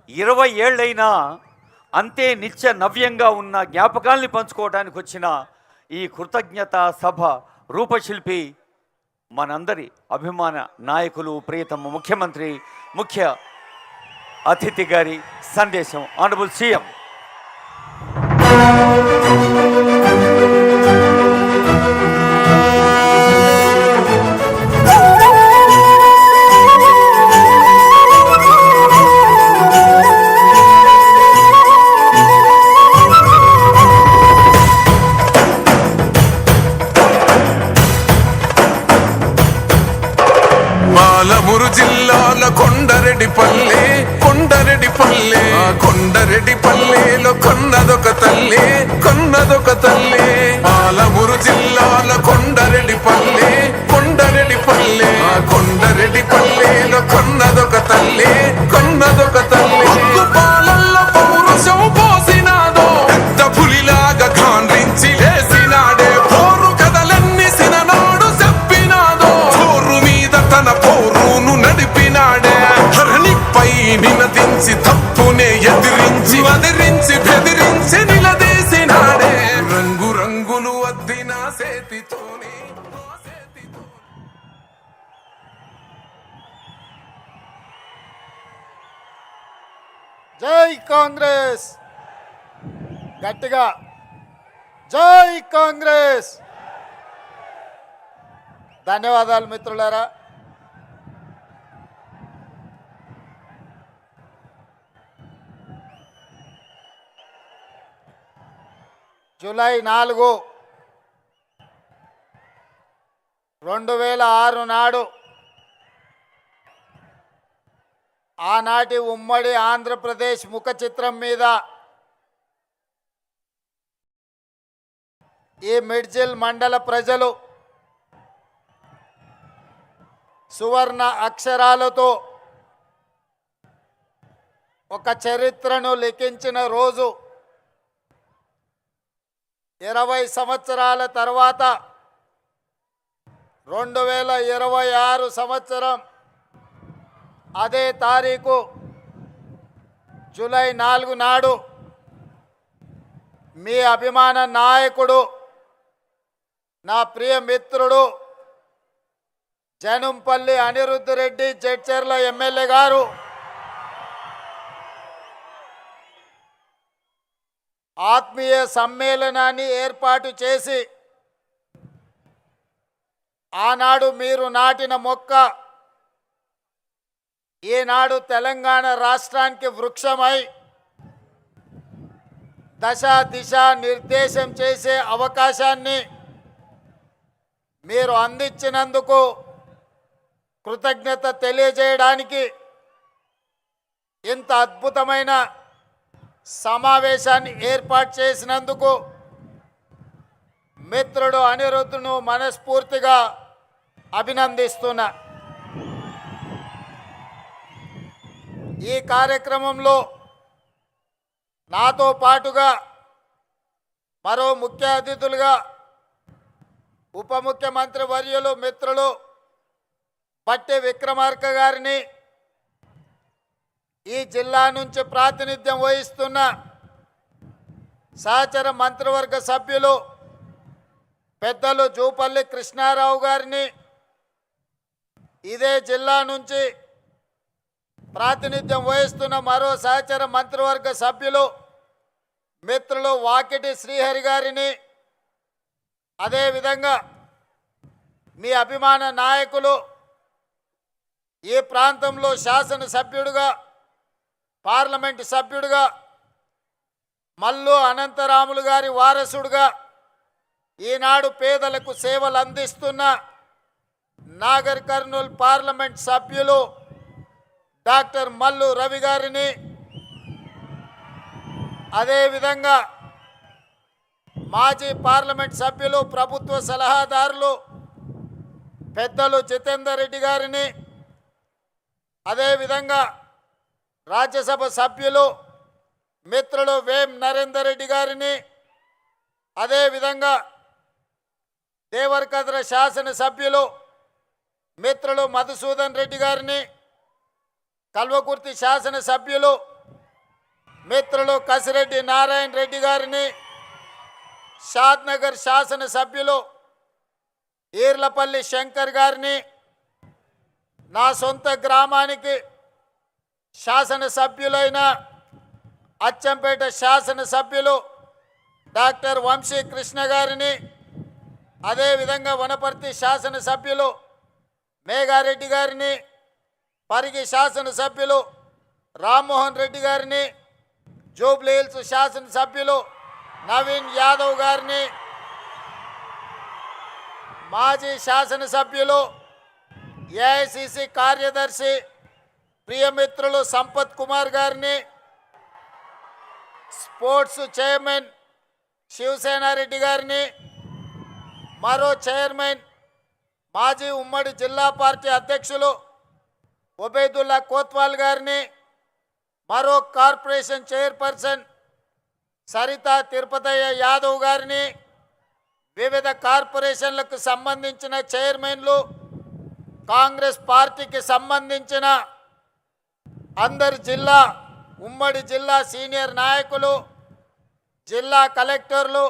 20 ఏళ్ళైనా అంతే నిత్య నవ్యంగా ఉన్న జ్ఞాపకాల్ని పంచుకోవడానికి వచ్చిన ఈ కృతజ్ఞత సభ రూపశిల్పి మనందరి అభిమాన నాయకులు ప్రియతమ ముఖ్యమంత్రి ముఖ్య అతిథి గారి సందేశం. Honourable CM. పాలమూరు జిల్లాల కొండరెడ్డిపల్లె కొండరెడ్డిపల్లెలో కొన్నదొక తల్లి పాలమూరు జిల్లాల కొండరెడ్డిపల్లె కొండరెడ్డిపల్లెలో కొన్నదొక తల్లి పాలల్లో పౌరుషం పోసినాదో పెద్ద పులిలాగా ఖాండ్రించి లేసినాడే పోరు కథలన్నీ సిననాడు చెప్పినాదో పోరు మీద తన పోరును నడిపినాడే ధరణిపై నినదించి తప్పునే ఎదిరించి బెదిరించి నిలదీసినాడే రంగు రంగులు అద్దిన సేతితోనే. జై కాంగ్రెస్, గట్టిగా జై కాంగ్రెస్. ధన్యవాదాలు మిత్రులారా. జూలై 4, 2006 నాడు ఆనాటి ఉమ్మడి ఆంధ్రప్రదేశ్ ముఖ చిత్రం మీద ఈ మిడ్జిల్ మండల ప్రజలు సువర్ణ అక్షరాలతో ఒక చరిత్రను లిఖించిన రోజు. 20 సంవత్సరాల తర్వాత 2026 సంవత్సరం అదే తారీఖు జూలై 4 నాడు మీ అభిమాన నాయకుడు, నా ప్రియ మిత్రుడు జనంపల్లి అనిరుద్ధ్ రెడ్డి జడ్చర్ల ఎమ్మెల్యే గారు ఆత్మీయ సమ్మేళనాన్ని ఏర్పాటు చేసి ఆనాడు మీరు నాటిన మొక్క ఈనాడు తెలంగాణ రాష్ట్రానికి వృక్షమై దశ దిశ నిర్దేశం చేసే అవకాశాన్ని మీరు అందించినందుకు కృతజ్ఞత తెలియజేయడానికి ఇంత అద్భుతమైన సమావేశాన్ని ఏర్పాటు చేసినందుకు మిత్రుడు అనిరుద్ధును మనస్ఫూర్తిగా అభినందిస్తున్నా. ఈ కార్యక్రమంలో నాతో పాటుగా మరో ముఖ్య అతిథులుగా ఉప ముఖ్యమంత్రి వర్యులు మిత్రులు పట్టి విక్రమార్క గారిని, ఈ జిల్లా నుంచి ప్రాతినిధ్యం వహిస్తున్న సహచర మంత్రివర్గ సభ్యులు పెద్దలు జూపల్లి కృష్ణారావు గారిని, ఇదే జిల్లా నుంచి ప్రాతినిధ్యం వహిస్తున్న మరో సహచర మంత్రివర్గ సభ్యులు మిత్రులు వాకిటి శ్రీహరి గారిని, అదేవిధంగా మీ అభిమాన నాయకులు, ఈ ప్రాంతంలో శాసనసభ్యుడిగా పార్లమెంటు సభ్యుడిగా మల్లు అనంతరాములు గారి వారసుడుగా ఈనాడు పేదలకు సేవలు అందిస్తున్న నాగర్ కర్నూల్ పార్లమెంట్ సభ్యులు డాక్టర్ మల్లు రవి గారిని, అదేవిధంగా మాజీ పార్లమెంట్ సభ్యులు ప్రభుత్వ సలహాదారులు పెద్దలు జితేందర్ రెడ్డి గారిని, అదేవిధంగా రాజ్యసభ సభ్యులు మిత్రులు వేం నరేందర్ రెడ్డి గారిని, అదేవిధంగా దేవరకద్ర శాసనసభ్యులు మిత్రులు మధుసూదన్ రెడ్డి గారిని, కల్వకుర్తి శాసనసభ్యులు మిత్రులు కసిరెడ్డి నారాయణ రెడ్డి గారిని, షాద్నగర్ శాసనసభ్యులు ఈర్లపల్లి శంకర్ గారిని, నా సొంత గ్రామానికి శాసనసభ్యులైన అచ్చంపేట శాసనసభ్యులు డాక్టర్ వంశీ కృష్ణ గారిని, అదేవిధంగా వనపర్తి శాసనసభ్యులు మేఘారెడ్డి గారిని, పరిగి శాసనసభ్యులు రామ్మోహన్ రెడ్డి గారిని, జూబ్లీహిల్స్ శాసనసభ్యులు నవీన్ యాదవ్ గారిని, మాజీ శాసనసభ్యులు ఏఐసిసి కార్యదర్శి ప్రియమిత్రులు సంపత్ కుమార్ గారిని, స్పోర్ట్స్ చైర్మన్ శివసేనారెడ్డి గారిని, మరో చైర్మన్ మాజీ ఉమ్మడి జిల్లా పార్టీ అధ్యక్షులు ఒబైదుల్లా కోత్వాల్ గారిని, మరో కార్పొరేషన్ చైర్పర్సన్ సరిత తిరుపతయ్య యాదవ్ గారిని, వివిధ కార్పొరేషన్లకు సంబంధించిన చైర్మన్లు, కాంగ్రెస్ పార్టీకి సంబంధించిన అందరు జిల్లా ఉమ్మడి జిల్లా సీనియర్ నాయకులు, జిల్లా కలెక్టర్లు,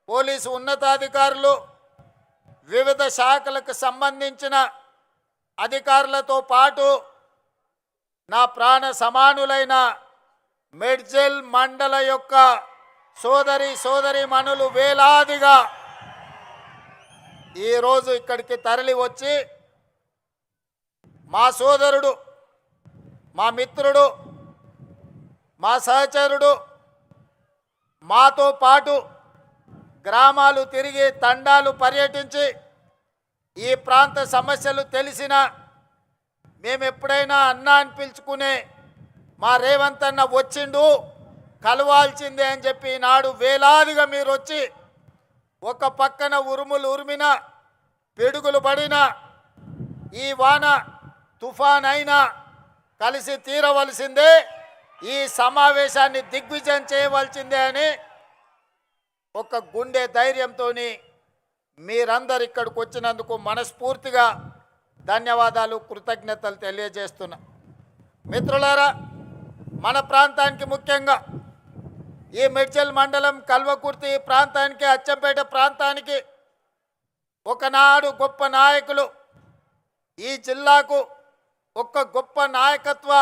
పోలీసు ఉన్నతాధికారులు, వివిధ శాఖలకు సంబంధించిన అధికారులతో పాటు నా ప్రాణ సమానులైన మెడ్జల్ మండల యొక్క సోదరీమణులు వేలాదిగా ఈరోజు ఇక్కడికి తరలి వచ్చి మా సోదరుడు, మా మిత్రుడు, మా సహచరుడు మాతో పాటు గ్రామాలు తిరిగి తండాలు పర్యటించి ఈ ప్రాంత సమస్యలు తెలిసిన మేము ఎప్పుడైనా అన్నా అని పిలుచుకునే మా రేవంత్ అన్న వచ్చిండు కలవాల్సిందే అని చెప్పి నాడు వేలాదిగా మీరు వచ్చి ఒక పక్కన ఉరుములు ఉరిమిన పిడుగులు పడిన ఈ వాన తుఫాన్ అయినా కలిసి తీరవలసిందే, ఈ సమావేశాన్ని దిగ్విజయం చేయవలసిందే అని ఒక గుండె ధైర్యంతో మీరందరు ఇక్కడికి వచ్చినందుకు మనస్ఫూర్తిగా ధన్యవాదాలు, కృతజ్ఞతలు తెలియజేస్తున్నా. మిత్రులారా, మన ప్రాంతానికి ముఖ్యంగా ఈ మెడ్చల్ మండలం కల్వకుర్తి ప్రాంతానికి, అచ్చంపేట ప్రాంతానికి ఒకనాడు గొప్ప నాయకులు, ఈ జిల్లాకు ఒక గొప్ప నాయకత్వ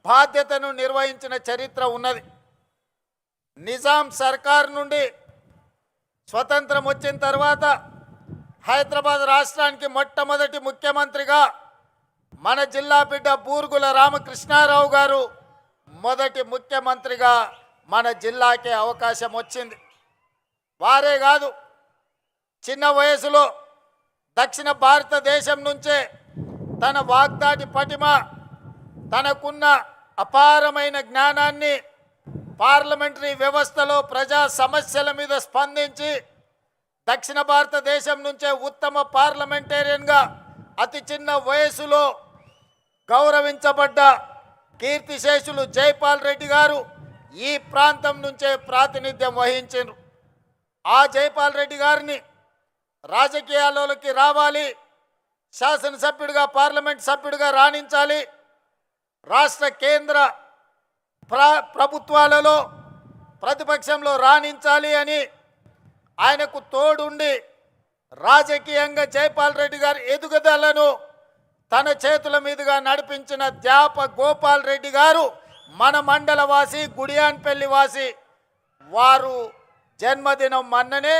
బాధ్యతను నిర్వహించిన చరిత్ర ఉన్నది. నిజాం సర్కార్ నుండి స్వతంత్రం వచ్చిన తర్వాత హైదరాబాద్ రాష్ట్రానికి మొట్టమొదటి ముఖ్యమంత్రిగా మన జిల్లా బిడ్డ బూర్గుల రామకృష్ణారావు గారు మొదటి ముఖ్యమంత్రిగా మన జిల్లాకే అవకాశం వచ్చింది. వారే కాదు, చిన్న వయసులో దక్షిణ భారతదేశం నుంచే తన వాగ్దాటి పటిమ, తనకున్న అపారమైన జ్ఞానాన్ని పార్లమెంటరీ వ్యవస్థలో ప్రజా సమస్యల మీద స్పందించి దక్షిణ భారతదేశం నుంచే ఉత్తమ పార్లమెంటేరియన్గా అతి చిన్న వయసులో గౌరవించబడ్డ కీర్తిశేషులు జైపాల్ రెడ్డి గారు ఈ ప్రాంతం నుంచే ప్రాతినిధ్యం వహించారు. ఆ జైపాల్ రెడ్డి గారిని రాజకీయాల్లోకి రావాలి, శాసనసభ్యుడిగా పార్లమెంట్ సభ్యుడిగా రాణించాలి, రాష్ట్ర కేంద్ర ప్రభుత్వాలలో ప్రతిపక్షంలో రాణించాలి అని ఆయనకు తోడుండి రాజకీయంగా జైపాల్ రెడ్డి గారి ఎదుగుదలను తన చేతుల మీదుగా నడిపించిన ద్యాప గోపాల్ రెడ్డి గారు మన మండల వాసి, గుడియాన్పల్లి వాసి. వారు జన్మదినం మొన్ననే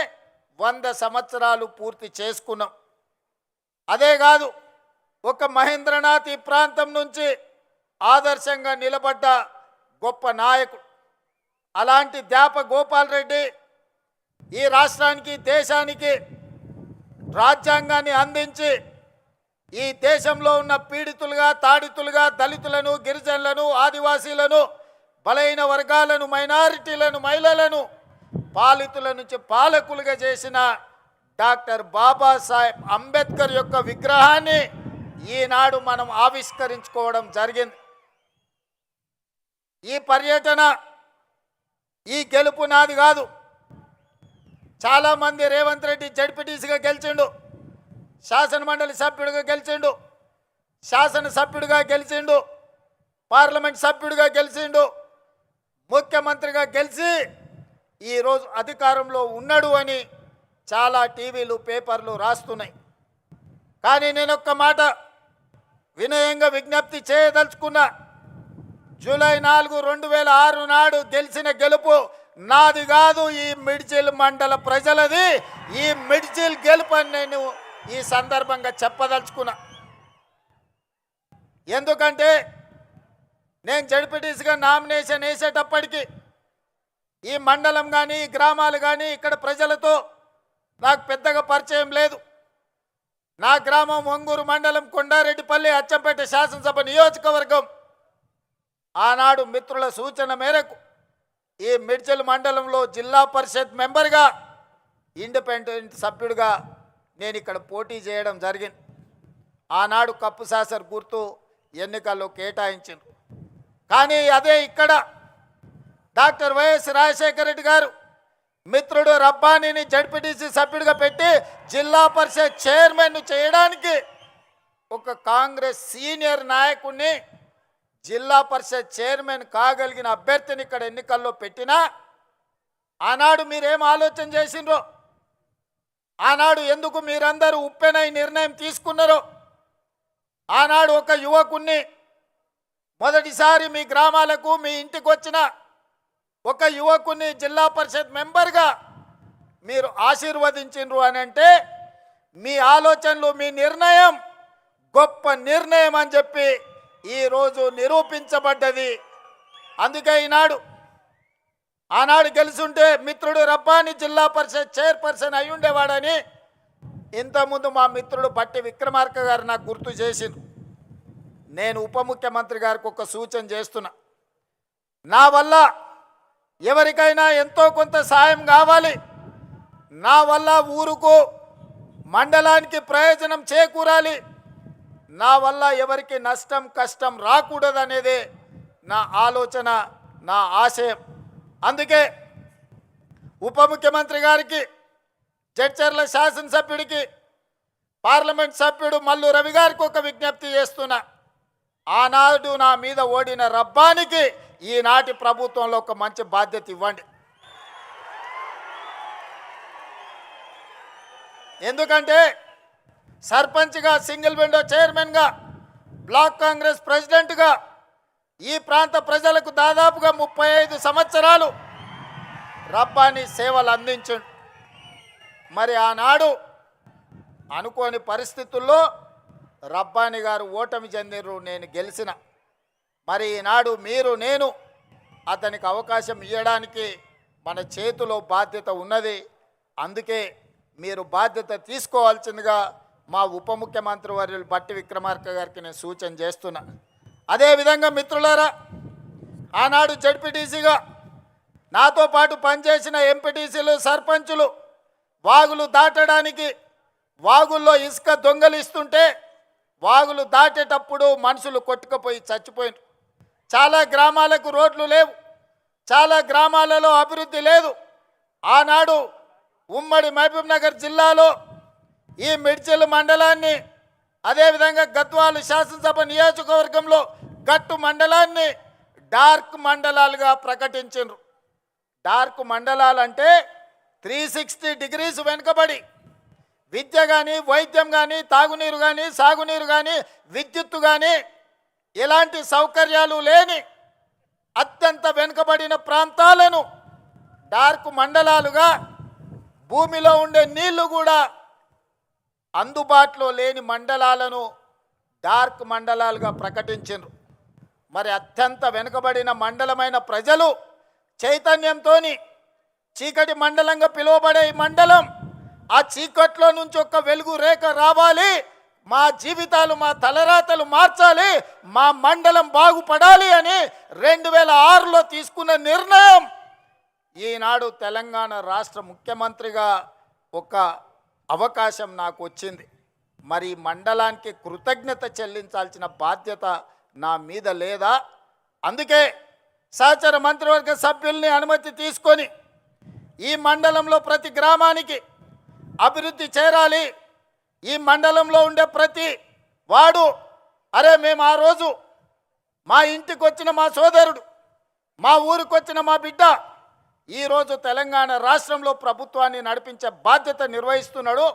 100 సంవత్సరాలు పూర్తి చేసుకున్నాం. అదే కాదు, ఒక మహేంద్రనాథ్ ఈ ప్రాంతం నుంచి ఆదర్శంగా నిలబడ్డ గొప్ప నాయకుడు. అలాంటి ద్యాప గోపాల్ రెడ్డి ఈ రాష్ట్రానికి, దేశానికి రాజ్యాంగాన్ని అందించి ఈ దేశంలో ఉన్న పీడితులుగా, తాడితులుగా, దళితులను, గిరిజనులను, ఆదివాసీలను, బలైన వర్గాలను, మైనారిటీలను, మహిళలను పాలితుల నుంచి పాలకులుగా చేసిన డాక్టర్ బాబాసాహెబ్ అంబేద్కర్ యొక్క విగ్రహాన్ని ఈనాడు మనం ఆవిష్కరించుకోవడం జరిగింది. ఈ పర్యటన, ఈ గెలుపు నాది కాదు. చాలామంది రేవంత్ రెడ్డి జడ్పీటీసీగా గెలిచిండు, శాసనమండలి సభ్యుడిగా గెలిచిండు, శాసనసభ్యుడిగా గెలిచిండు, పార్లమెంట్ సభ్యుడిగా గెలిచిండు, ముఖ్యమంత్రిగా గెలిచి ఈరోజు అధికారంలో ఉన్నాడు అని చాలా టీవీలు పేపర్లు రాస్తున్నాయి. కానీ నేను ఒక్క మాట వినయంగా విజ్ఞప్తి చేయదలుచుకున్నా. జూలై 4, 2006 నాడు గెలిచిన గెలుపు నాది కాదు, ఈ మిడ్జిల్ మండల ప్రజలది. ఈ మిడ్జిల్ గెలుపు అని నేను ఈ సందర్భంగా చెప్పదలుచుకున్నా. ఎందుకంటే నేను జడ్పీటీసీగా నామినేషన్ వేసేటప్పటికి ఈ మండలం కానీ ఈ గ్రామాలు కానీ ఇక్కడ ప్రజలతో నాకు పెద్దగా పరిచయం లేదు. నా గ్రామం ఒంగూరు మండలం కొండారెడ్డిపల్లి అచ్చంపేట శాసనసభ నియోజకవర్గం. ఆనాడు మిత్రుల సూచన మేరకు ఈ మిడ్చల్ మండలంలో జిల్లా పరిషత్ మెంబర్గా ఇండిపెండెంట్ సభ్యుడిగా నేను ఇక్కడ పోటీ చేయడం జరిగింది. ఆనాడు కప్పు శాసర్ గుర్తు ఎన్నికల్లో కేటాయించారు. కానీ అదే ఇక్కడ డాక్టర్ వైఎస్ రాజశేఖర రెడ్డి గారు మిత్రుడు రబ్బానీని జడ్పీటీసీ సభ్యుడిగా పెట్టి జిల్లా పరిషత్ చైర్మన్ చేయడానికి ఒక కాంగ్రెస్ సీనియర్ నాయకుడిని జిల్లా పరిషత్ చైర్మన్ కాగలిగిన అభ్యర్థిని ఇక్కడ ఎన్నికల్లో పెట్టినా ఆనాడు మీరేం ఆలోచన చేసిండ్రో, ఆనాడు ఎందుకు మీరందరూ ఉప్పెనై నిర్ణయం తీసుకున్నారో, ఆనాడు ఒక యువకుణ్ణి మొదటిసారి మీ గ్రామాలకు మీ ఇంటికి వచ్చిన ఒక యువకుని జిల్లా పరిషత్ మెంబర్గా మీరు ఆశీర్వదించిండ్రు అని అంటే మీ ఆలోచనలు మీ నిర్ణయం గొప్ప నిర్ణయం అని చెప్పి ఈరోజు నిరూపించబడ్డది. అందుకే ఆనాడు గెలుచుంటే మిత్రుడు రబ్బాని జిల్లా పరిషత్ చైర్పర్సన్ అయి ఉండేవాడని ఇంతకుముందు మా మిత్రుడు బట్టి విక్రమార్క గారు నాకు గుర్తు చేసింది. నేను ఉప ముఖ్యమంత్రి గారికి ఒక సూచన చేస్తున్నా. నా వల్ల ఎవరికైనా ఎంతో కొంత సాయం కావాలి, నా వల్ల ఊరుకు మండలానికి ప్రయోజనం చేకూరాలి, నా వల్ల ఎవరికి నష్టం కష్టం రాకూడదనేదే నా ఆలోచన, నా ఆశయం. అందుకే ఉప ముఖ్యమంత్రి గారికి, జడ్చర్ల శాసనసభ్యుడికి, పార్లమెంట్ సభ్యుడు మల్లు రవి గారికి ఒక విజ్ఞప్తి చేస్తున్నా. ఆనాడు నా మీద ఓడిన రబ్బానికి ఈనాటి ప్రభుత్వంలో ఒక మంచి బాధ్యత ఇవ్వండి. ఎందుకంటే సర్పంచ్గా, సింగిల్ విండో చైర్మన్గా, బ్లాక్ కాంగ్రెస్ ప్రెసిడెంట్గా ఈ ప్రాంత ప్రజలకు దాదాపుగా 35 సంవత్సరాలు రబ్బాని సేవలు అందించండు. మరి ఆనాడు అనుకోని పరిస్థితుల్లో రబ్బాని గారు ఓటమి చెందిరు, నేను గెలిచిన. మరి ఈనాడు మీరు నేను అతనికి అవకాశం ఇవ్వడానికి మన చేతిలో బాధ్యత ఉన్నది. అందుకే మీరు బాధ్యత తీసుకోవాల్సిందిగా మా ఉప ముఖ్యమంత్రి వర్యులు బట్టి విక్రమార్క గారికి నేను సూచన చేస్తున్నా. అదేవిధంగా మిత్రులారా, ఆనాడు జడ్పీటీసీగా నాతో పాటు పనిచేసిన ఎంపీటీసీలు, సర్పంచులు వాగులు దాటడానికి వాగుల్లో ఇసుక దొంగలిస్తుంటే వాగులు దాటేటప్పుడు మనుషులు కొట్టుకుపోయి చచ్చిపోయినారు. చాలా గ్రామాలకు రోడ్లు లేవు, చాలా గ్రామాలలో అభివృద్ధి లేదు. ఆనాడు ఉమ్మడి మహబూబ్ నగర్ జిల్లాలో ఈ మిడ్చల్ మండలాన్ని, అదేవిధంగా గద్వాల శాసనసభ నియోజకవర్గంలో గట్టు మండలాన్ని డార్క్ మండలాలుగా ప్రకటించారు. డార్క్ మండలాలు అంటే 360 డిగ్రీస్ వెనుకబడి విద్య కానీ, వైద్యం కానీ, తాగునీరు కానీ, సాగునీరు కానీ, విద్యుత్తు కానీ ఎలాంటి సౌకర్యాలు లేని అత్యంత వెనుకబడిన ప్రాంతాలను డార్క్ మండలాలుగా, భూమిలో ఉండే నీళ్లు కూడా అందుబాటులో లేని మండలాలను డార్క్ మండలాలుగా ప్రకటించారు. మరి అత్యంత వెనుకబడిన మండలమైన ప్రజలు చైతన్యంతో చీకటి మండలంగా పిలువబడే ఈ మండలం, ఆ చీకట్లో నుంచి ఒక వెలుగు రేఖ రావాలి, మా జీవితాలు, మా తలరాతలు మార్చాలి, మా మండలం బాగుపడాలి అని 2006లో తీసుకున్న నిర్ణయం ఈనాడు తెలంగాణ రాష్ట్ర ముఖ్యమంత్రిగా ఒక అవకాశం నాకు వచ్చింది. మరి మండలానికి కృతజ్ఞత చెల్లించాల్సిన బాధ్యత నా మీద లేదా? అందుకే సహచర మంత్రివర్గ సభ్యుల్ని అనుమతి తీసుకొని ఈ మండలంలో ప్రతి గ్రామానికి అభివృద్ధి చేరాలి. ఈ మండలంలో ఉండే ప్రతి వాడు, అరే మేము ఆ రోజు మా ఇంటికి వచ్చిన మా సోదరుడు, మా ఊరికొచ్చిన మా బిడ్డ ఈరోజు తెలంగాణ రాష్ట్రంలో ప్రభుత్వాన్ని నడిపించే బాధ్యత నిర్వహిస్తున్నాడు.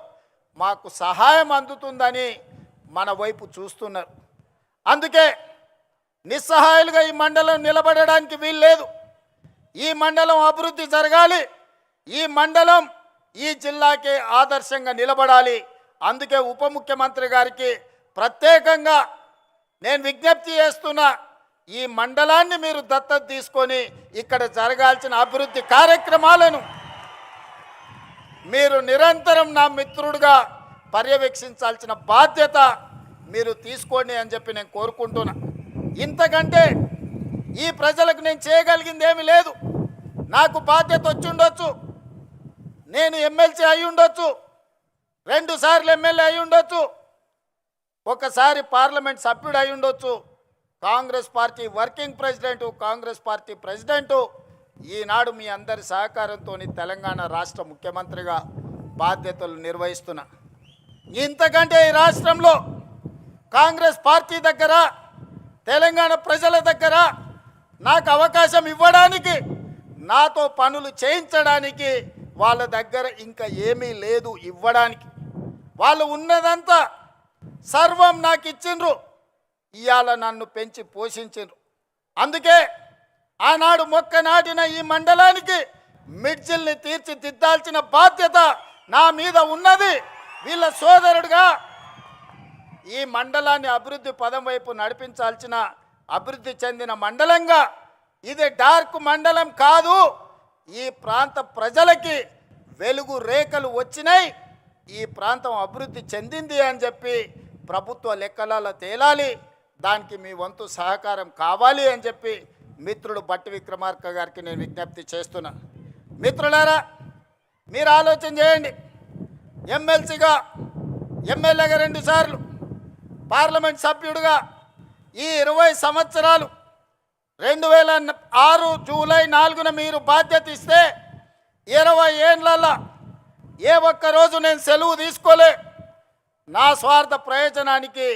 మాకు సహాయం అందుతుందని మన వైపు చూస్తున్నారు. అందుకే నిస్సహాయాలుగా ఈ మండలం నిలబడడానికి వీల్లేదు. ఈ మండలం అభివృద్ధి జరగాలి. ఈ మండలం ఈ జిల్లాకే ఆదర్శంగా నిలబడాలి. అందుకే ఉప ముఖ్యమంత్రి గారికి ప్రత్యేకంగా నేను విజ్ఞప్తి చేస్తున్నా, ఈ మండలాన్ని మీరు దత్తత తీసుకొని ఇక్కడ జరగాల్సిన అభివృద్ధి కార్యక్రమాలను మీరు నిరంతరం నా మిత్రుడిగా పర్యవేక్షించాల్సిన బాధ్యత మీరు తీసుకోండి అని చెప్పి నేను కోరుకుంటున్నా. ఇంతకంటే ఈ ప్రజలకు నేను చేయగలిగింది ఏమీ లేదు. నాకు బాధ్యత వచ్చి ఉండొచ్చు, నేను ఎమ్మెల్సీ అయి ఉండొచ్చు, 2 సార్లు ఎమ్మెల్యే అయి ఉండొచ్చు, ఒకసారి పార్లమెంట్ సభ్యుడు అయి ఉండొచ్చు, Congress party working president, Congress party president. ఈనాడు మీ అందరి సహకారంతో తెలంగాణ రాష్ట్ర ముఖ్యమంత్రిగా బాధ్యతలు నిర్వహిస్తున్నా. ఇంతకంటే ఈ రాష్ట్రంలో కాంగ్రెస్ పార్టీ దగ్గర, తెలంగాణ ప్రజల దగ్గర నాకు అవకాశం ఇవ్వడానికి, నాతో పనులు చేయించడానికి వాళ్ళ దగ్గర ఇంకా ఏమీ లేదు ఇవ్వడానికి. వాళ్ళు ఉన్నదంతా సర్వం నాకు ఇచ్చిండ్రు. ఇవాళ నన్ను పెంచి పోషించిండ్రు. అందుకే ఆనాడు మొక్క నాటిన ఈ మండలానికి మిడ్జిల్ని తీర్చిదిద్దాల్సిన బాధ్యత నా మీద ఉన్నది. వీళ్ళ సోదరుడుగా ఈ మండలాన్ని అభివృద్ధి పదం వైపు నడిపించాల్సిన అభివృద్ధి చెందిన మండలంగా, ఇది డార్క్ మండలం కాదు. ఈ ప్రాంత ప్రజలకి వెలుగు రేఖలు వచ్చినాయి, ఈ ప్రాంతం అభివృద్ధి చెందింది అని చెప్పి ప్రభుత్వ లెక్కలలో తేలాలి. దానికి మీ వంతు సహకారం కావాలి అని చెప్పి మిత్రుడు బట్టి విక్రమార్క గారికి నేను విజ్ఞప్తి చేస్తున్నా. మిత్రులారా, మీరు ఆలోచన చేయండి. ఎమ్మెల్సీగా, ఎమ్మెల్యేగా 2 సార్లు, పార్లమెంట్ సభ్యుడిగా ఈ 20 సంవత్సరాలు 2006 జూలై 4న మీరు బాధ్యత ఇస్తే 20 ఏళ్ళల్లో ఏ ఒక్కరోజు నేను సెలవు తీసుకోలే. నా స్వార్థ ప్రయోజనానికి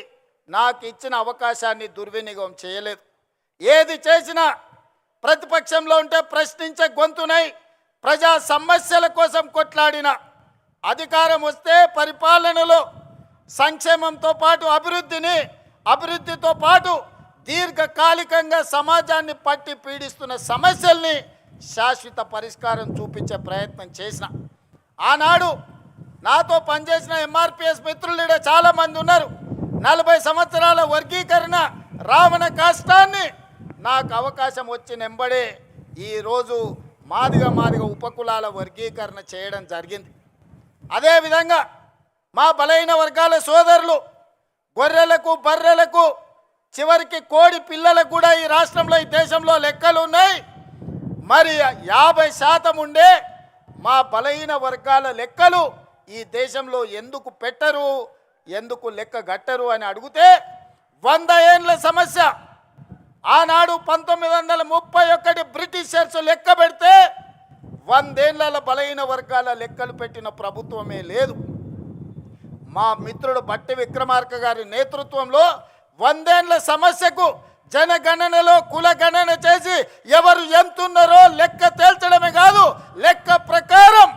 నాకు ఇచ్చిన అవకాశాన్ని దుర్వినియోగం చేయలేదు. ఏది చేసినా ప్రతిపక్షంలో ఉంటే ప్రశ్నించే గొంతునై ప్రజా సమస్యల కోసం కొట్లాడిన, అధికారం వస్తే పరిపాలనలో సంక్షేమంతో పాటు అభివృద్ధితో పాటు దీర్ఘకాలికంగా సమాజాన్ని పట్టి పీడిస్తున్న సమస్యల్ని శాశ్వత పరిష్కారం చూపించే ప్రయత్నం చేసిన. ఆనాడు నాతో పనిచేసిన ఎంఆర్పిఎస్ మిత్రులు చాలామంది ఉన్నారు. 40 సంవత్సరాల వర్గీకరణ రావణ కష్టాన్ని నాకు అవకాశం వచ్చిన వెంబడే ఈరోజు మాదిగ ఉపకులాల వర్గీకరణ చేయడం జరిగింది. అదేవిధంగా మా బలైన వర్గాల సోదరులు, గొర్రెలకు, బర్రెలకు, చివరికి కోడి పిల్లలకు కూడా ఈ రాష్ట్రంలో, ఈ దేశంలో లెక్కలు ఉన్నాయి. మరి 50% ఉండే మా బలహీన వర్గాల లెక్కలు ఈ దేశంలో ఎందుకు పెట్టరు, ఎందుకు లెక్క గట్టరు అని అడిగితే 100 ఏండ్ల సమస్య. ఆనాడు 1931 బ్రిటిషర్స్ లెక్క పెడితే 100 ఏళ్ల బలహీన వర్గాల లెక్కలు పెట్టిన ప్రభుత్వమే లేదు. మా మిత్రుడు బట్టి విక్రమార్క గారి నేతృత్వంలో 100 ఏళ్ల సమస్యకు జనగణనలో కులగణన చేసి ఎవరు ఎంతున్నారో లెక్క తేల్చడమే కాదు, లెక్క ప్రకారం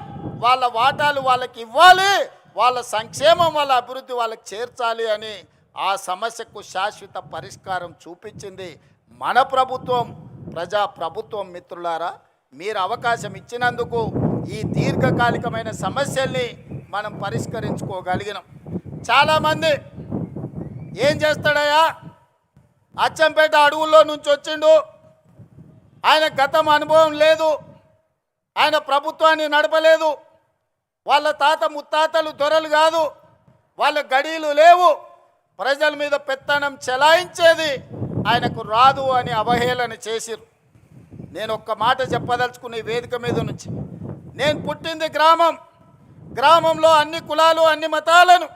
వాళ్ళ వాటాలు వాళ్ళకి ఇవ్వాలి, వాళ్ళ సంక్షేమం, వాళ్ళ అభివృద్ధి వాళ్ళకి చేర్చాలి అని ఆ సమస్యకు శాశ్వత పరిష్కారం చూపించింది మన ప్రభుత్వం, ప్రజా ప్రభుత్వం. మిత్రులారా, మీరు అవకాశం ఇచ్చినందుకు ఈ దీర్ఘకాలికమైన సమస్యల్ని మనం పరిష్కరించుకోగలిగినాం. చాలామంది ఏం చేస్తాడయ్యా, అచ్చంపేట అడవుల్లో నుంచి వచ్చిండు, ఆయన గతం అనుభవం లేదు, ఆయన ప్రభుత్వాన్ని నడపలేదు, వాళ్ళ తాత ముత్తాతలు దొరలు కాదు, వాళ్ళ గడీలు లేవు, ప్రజల మీద పెత్తనం చెలాయించేది ఆయనకు రాదు అని అవహేళన చేసిరు. నేను ఒక్క మాట చెప్పదలుచుకున్న ఈ వేదిక మీద నుంచి, నేను పుట్టింది గ్రామంలో అన్ని కులాలు, అన్ని మతాలను,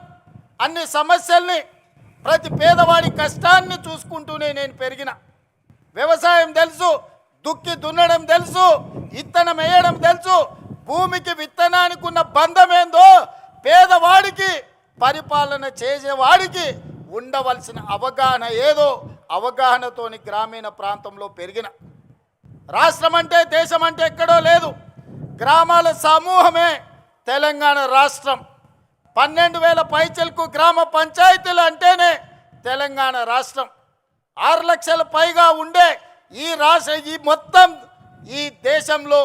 అన్ని సమస్యల్ని, ప్రతి పేదవాడి కష్టాన్ని చూసుకుంటూనే నేను పెరిగిన. వ్యవసాయం తెలుసు, దుక్కి దున్నడం తెలుసు, ఇత్తనం వేయడం తెలుసు, భూమికి విత్తనానికి ఉన్న బంధం ఏందో పేదవాడికి, పరిపాలన చేసేవాడికి ఉండవలసిన అవగాహన ఏదో అవగాహనతోని గ్రామీణ ప్రాంతంలో పెరిగిన. రాష్ట్రం అంటే దేశం అంటే ఎక్కడో లేదు, గ్రామాల సమూహమే తెలంగాణ రాష్ట్రం. 12,000 పైచలకు గ్రామ పంచాయతీలు అంటేనే తెలంగాణ రాష్ట్రం. 6 లక్షల పైగా ఉండే ఈ మొత్తం ఈ దేశంలో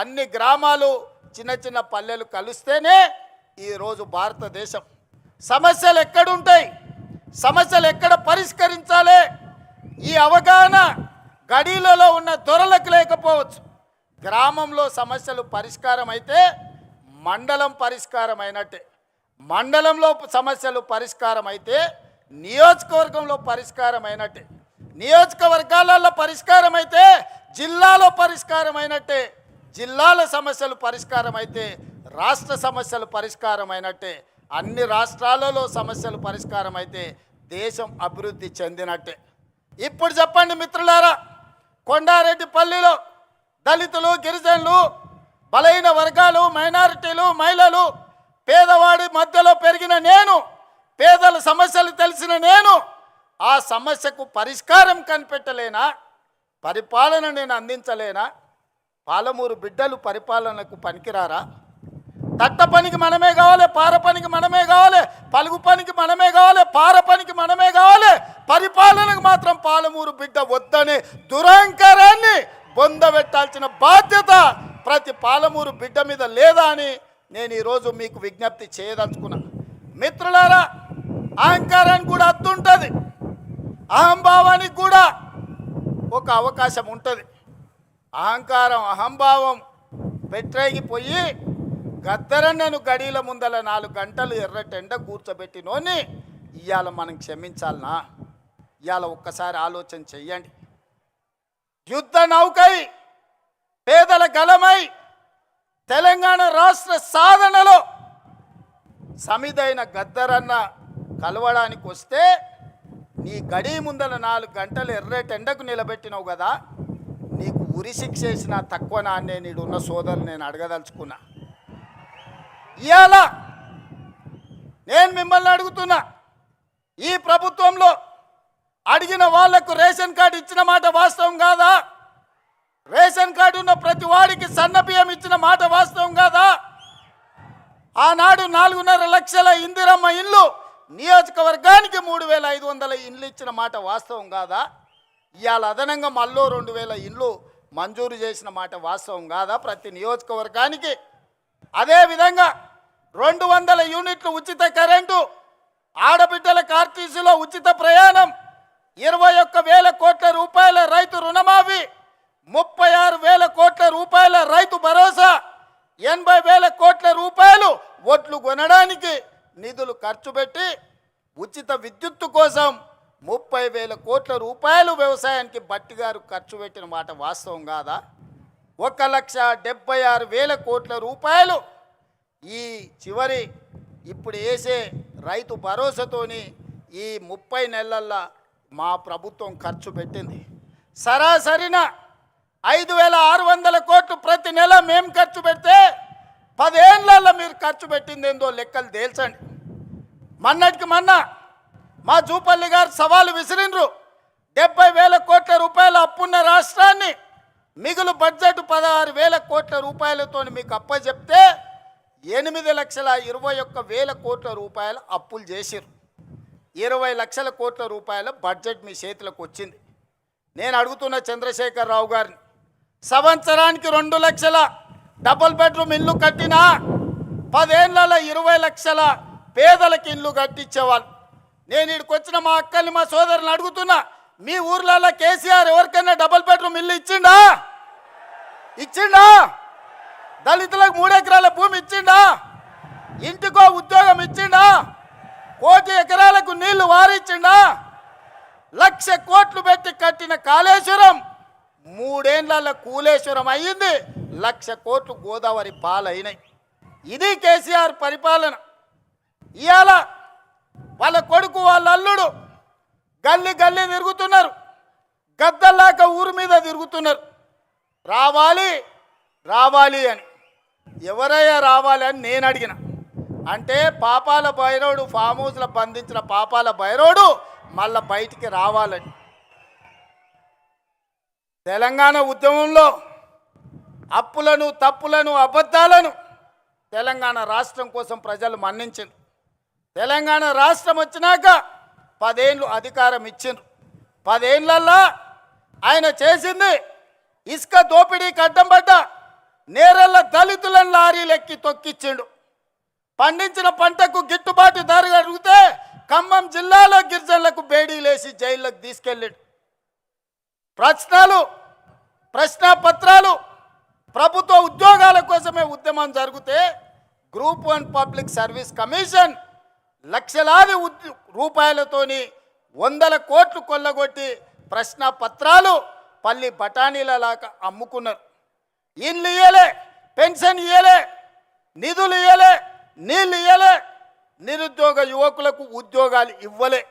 అన్ని గ్రామాలు చిన్న చిన్న పల్లెలు కలిస్తేనే ఈరోజు భారతదేశం. సమస్యలు ఎక్కడుంటాయి, సమస్యలు ఎక్కడ పరిష్కరించాలి, ఈ అవగాహన గడీలలో ఉన్న దొరలకు లేకపోవచ్చు. గ్రామంలో సమస్యలు పరిష్కారం అయితే మండలం పరిష్కారం అయినట్టే, మండలంలో సమస్యలు పరిష్కారం అయితే నియోజకవర్గంలో పరిష్కారం అయినట్టే, నియోజకవర్గాలలో పరిష్కారం అయితే జిల్లాలో పరిష్కారం అయినట్టే, జిల్లాల సమస్యలు పరిష్కారం అయితే రాష్ట్ర సమస్యలు పరిష్కారం అయినట్టే, అన్ని రాష్ట్రాలలో సమస్యలు పరిష్కారం అయితే దేశం అభివృద్ధి చెందినట్టే. ఇప్పుడు చెప్పండి మిత్రులారా, కొండారెడ్డిపల్లిలో దళితులు, గిరిజనులు, బలహీన వర్గాలు, మైనారిటీలు, మహిళలు, పేదవాడి మధ్యలో పెరిగిన నేను, పేదల సమస్యలు తెలిసిన నేను ఆ సమస్యకు పరిష్కారం కనిపెట్టలేనా? పరిపాలన నేను అందించలేనా? పాలమూరు బిడ్డలు పరిపాలనకు పనికిరారా? తట్ట పనికి మనమే కావాలి, పార పనికి మనమే కావాలి, పలుగు పనికి మనమే కావాలి, పార పనికి మనమే కావాలి, పరిపాలనకు మాత్రం పాలమూరు బిడ్డ వద్దనే దురహంకారాన్ని బొందబెట్టాల్సిన బాధ్యత ప్రతి పాలమూరు బిడ్డ మీద లేదా అని నేను ఈరోజు మీకు విజ్ఞప్తి చేయదలుచుకున్నా. మిత్రులారా, అహంకారానికి కూడా అద్దు ఉంటుంది, అహంభావానికి కూడా ఒక అవకాశం ఉంటుంది. అహంకారం, అహంభావం పెట్టేగిపోయి గద్దరన్నను గడీల ముందల 4 గంటలు ఎర్రటెండ కూర్చోబెట్టినోని ఇవాళ మనం క్షమించాలనా? ఇవాళ ఒక్కసారి ఆలోచన చెయ్యండి. యుద్ధ నౌకై, పేదల గలమై తెలంగాణ రాష్ట్ర సాధనలో సమిదైన గద్దరన్న కలవడానికి వస్తే నీ గడి ముందల 4 గంటలు ఎర్రటెండకు నిలబెట్టినావు కదా, నీకు ఉరి శిక్ష వేసిన తక్కువ నాన్నే నీడున్న సోదరులు నేను అడగదలుచుకున్నా. ఇవాళ నేను మిమ్మల్ని అడుగుతున్నా, ఈ ప్రభుత్వంలో అడిగిన వాళ్లకు రేషన్ కార్డు ఇచ్చిన మాట వాస్తవం కాదా? రేషన్ కార్డు ఉన్న ప్రతి వాడికి సన్నబియ్యం ఇచ్చిన మాట వాస్తవం కాదా? ఆనాడు 4.5 లక్షల ఇందిరమ్మ ఇల్లు, నియోజకవర్గానికి 3,500 ఇండ్లు ఇచ్చిన మాట వాస్తవం కాదా? ఇవాళ అదనంగా మళ్ళీ 2,000 ఇండ్లు మంజూరు చేసిన మాట వాస్తవం కాదా ప్రతి నియోజకవర్గానికి? అదేవిధంగా 200 యూనిట్లు ఉచిత కరెంటు, ఆడబిడ్డల ఆర్టీసీలో ఉచిత ప్రయాణం, 21,000 కోట్ల రూపాయల రైతు రుణమాఫీ, 36,000 కోట్ల రూపాయల రైతు భరోసా, 80,000 కోట్ల రూపాయలు ఒట్లు కొనడానికి నిధులు ఖర్చు పెట్టి ఉచిత విద్యుత్తు కోసం 30,000 కోట్ల రూపాయలు వ్యవసాయానికి బట్టి గారు ఖర్చు పెట్టిన మాట వాస్తవం కాదా? 1,76,000 కోట్ల రూపాయలు ఈ చివరి ఇప్పుడు వేసే రైతు భరోసాతోని ఈ 30 నెలల్లో మా ప్రభుత్వం ఖర్చు పెట్టింది. సరాసరిన 5,600 కోట్లు ప్రతి నెల మేము ఖర్చు పెడితే 10 ఏళ్లలో మీరు ఖర్చు పెట్టింది ఏందో లెక్కలు తేల్చండి. మొన్నటికి మొన్న మా జూపల్లి గారు సవాలు విసిరిండ్రు, 70,000 కోట్ల రూపాయల అప్పున్న రాష్ట్రాన్ని మిగులు బడ్జెట్ 16,000 కోట్ల రూపాయలతో మీకు అప్పచెప్తే 8,21,000 కోట్ల రూపాయల అప్పులు చేసిరు. 20 లక్షల కోట్ల రూపాయల బడ్జెట్ మీ చేతులకు వచ్చింది. నేను అడుగుతున్న చంద్రశేఖరరావు గారిని, సంవత్సరానికి 2 లక్షల డబుల్ బెడ్రూమ్ ఇల్లు కట్టినా 10 ఏళ్లలో 20 లక్షల పేదలకు ఇల్లు కట్టించేవాళ్ళు. నేను ఇక్కడికి వచ్చిన మా అక్కల్ని, మా సోదరుని అడుగుతున్నా, మీ ఊర్లలో కేసీఆర్ ఎవరికైనా డబుల్ బెడ్రూమ్ ఇల్లు ఇచ్చిండా? దళితులకు 3 ఎకరాల భూమి ఇచ్చిండా? ఇంటికో ఉద్యోగం ఇచ్చిండా? 1 ఎకరాలకు నీళ్లు వారిచ్చిండా? 1,00,000 కోట్లు పెట్టి కట్టిన కాళేశ్వరం 3 ఏళ్లలో కూలేశ్వరం అయ్యింది. 1,00,000 కోట్లు గోదావరి పాలైనాయి. ఇది కేసీఆర్ పరిపాలన. ఇవాళ వాళ్ళ కొడుకు, వాళ్ళ అల్లుడు గల్లీ గల్లీ తిరుగుతున్నారు, గద్దల్లాక ఊరు మీద తిరుగుతున్నారు, రావాలి రావాలి అని. ఎవరయ్యా రావాలి అని నేను అడిగిన. అంటే పాపాల భైరవుడు, ఫామ్ హౌస్లో బంధించిన పాపాల భైరవుడు మళ్ళా బయటికి రావాలని. తెలంగాణ ఉద్యమంలో అప్పులను తప్పులను అబద్ధాలను తెలంగాణ రాష్ట్రం కోసం ప్రజలు మన్నించారు. తెలంగాణ రాష్ట్రం వచ్చినాక 10 ఏళ్ళు అధికారం ఇచ్చిండ్రు. 10 ఏళ్ళల్లో ఆయన చేసింది ఇసుక దోపిడీకి అడ్డం పడ్డ నేరళ్ళ దళితులను లారీలెక్కి తొక్కిచ్చిండు. పండించిన పంటకు గిట్టుబాటు ధర అడిగితే ఖమ్మం జిల్లాలో గిరిజనులకు బేడీలేసి జైల్లోకి తీసుకెళ్ళాడు. ప్రశ్నాపత్రాలు ప్రభుత్వ ఉద్యోగాల కోసమే ఉద్యమం జరిగితే గ్రూప్ 1 పబ్లిక్ సర్వీస్ కమిషన్ లక్షలాది రూపాయలతోని 100 కోట్లు కొల్లగొట్టి ప్రశ్నాపత్రాలు పల్లి బఠానీలలాగా అమ్ముకున్నారు. ఇండ్లు ఇయ్యలే, పెన్షన్ ఇయ్యలే, నిధులు ఇయ్యలే, నీళ్ళు ఇయ్యలే, నిరుద్యోగ యువకులకు ఉద్యోగాలు ఇవ్వలే.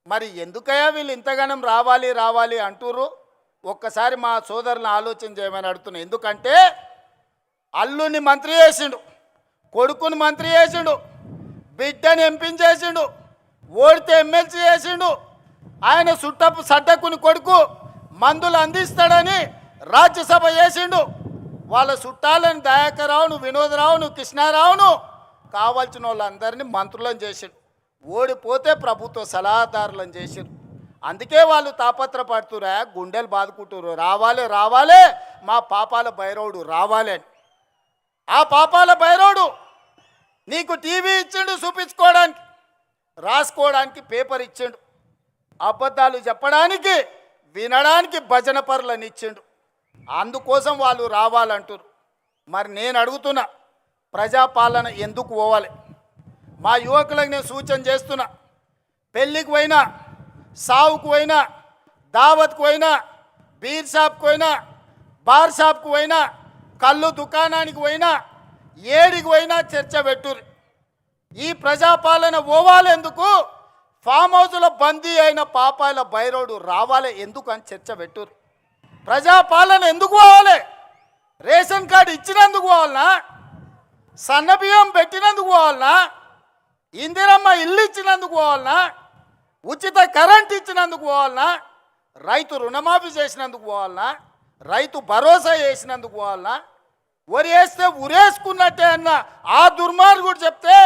మరి ఎందుకయ్యా వీళ్ళు ఇంతగానం రావాలి రావాలి అంటుర్రు? ఒక్కసారి మా సోదరులను ఆలోచన చేయమని అడుగుతున్నా. ఎందుకంటే అల్లుని మంత్రి చేసిండు, కొడుకుని మంత్రి చేసిండు, బిడ్డని ఎంపీని చేసిండు, ఓడితే ఎమ్మెల్సీ చేసిండు. ఆయన సడ్డకుని కొడుకు మందులు అందిస్తాడని రాజ్యసభ చేసిండు. వాళ్ళ చుట్టాలని దయాకర్రావును, వినోదరావును, కృష్ణారావును కావాల్సిన వాళ్ళందరినీ మంత్రులను చేసిండు. ఓడిపోతే ప్రభుత్వ సలహాదారులను చేసిండు. అందుకే వాళ్ళు తాపత్రపడుతురా, గుండెలు బాదుకుంటున్నారు, రావాలి రావాలి మా పాపాల భైరవుడు రావాలి అని. ఆ పాపాల భైరవుడు నీకు టీవీ ఇచ్చిండు చూపించుకోవడానికి, రాసుకోవడానికి పేపర్ ఇచ్చిండు, అబద్ధాలు చెప్పడానికి వినడానికి భజన పరులను ఇచ్చిండు. అందుకోసం వాళ్ళు రావాలంటారు. మరి నేను అడుగుతున్నా, ప్రజాపాలన ఎందుకు పోవాలి? మా యువకులకు నేను సూచన చేస్తున్నా, పెళ్ళికి పోయినా, సావుకు పోయినా, దావత్కు పోయినా, బీర్ షాప్కి పోయినా, బార్ షాప్కి పోయినా, కళ్ళు దుకాణానికి పోయినా, ఏడికి పోయినా చర్చ పెట్టుర్రు. ఈ ప్రజాపాలన పోవాలి ఎందుకు? ఫామ్ హౌస్లో బందీ అయిన పాపాల భైరవుడు రావాలి ఎందుకు అని చర్చ పెట్టుర్రు. ప్రజాపాలన ఎందుకు పోవాలి? రేషన్ కార్డు ఇచ్చినందుకు పోవాలనా? సన్నబియ్యం పెట్టినందుకు పోవాలనా? ఇందిరమ్మ ఇల్లు ఇచ్చినందుకు పోవాలనా? ఉచిత కరెంట్ ఇచ్చినందుకు పోవాలనా? రైతు రుణమాఫీ చేసినందుకు పోవాలనా? రైతు భరోసా చేసినందుకు పోవాలనా? వరి వేస్తే ఉరేసుకున్నట్టే అన్న ఆ దుర్మార్గుడు చెప్తే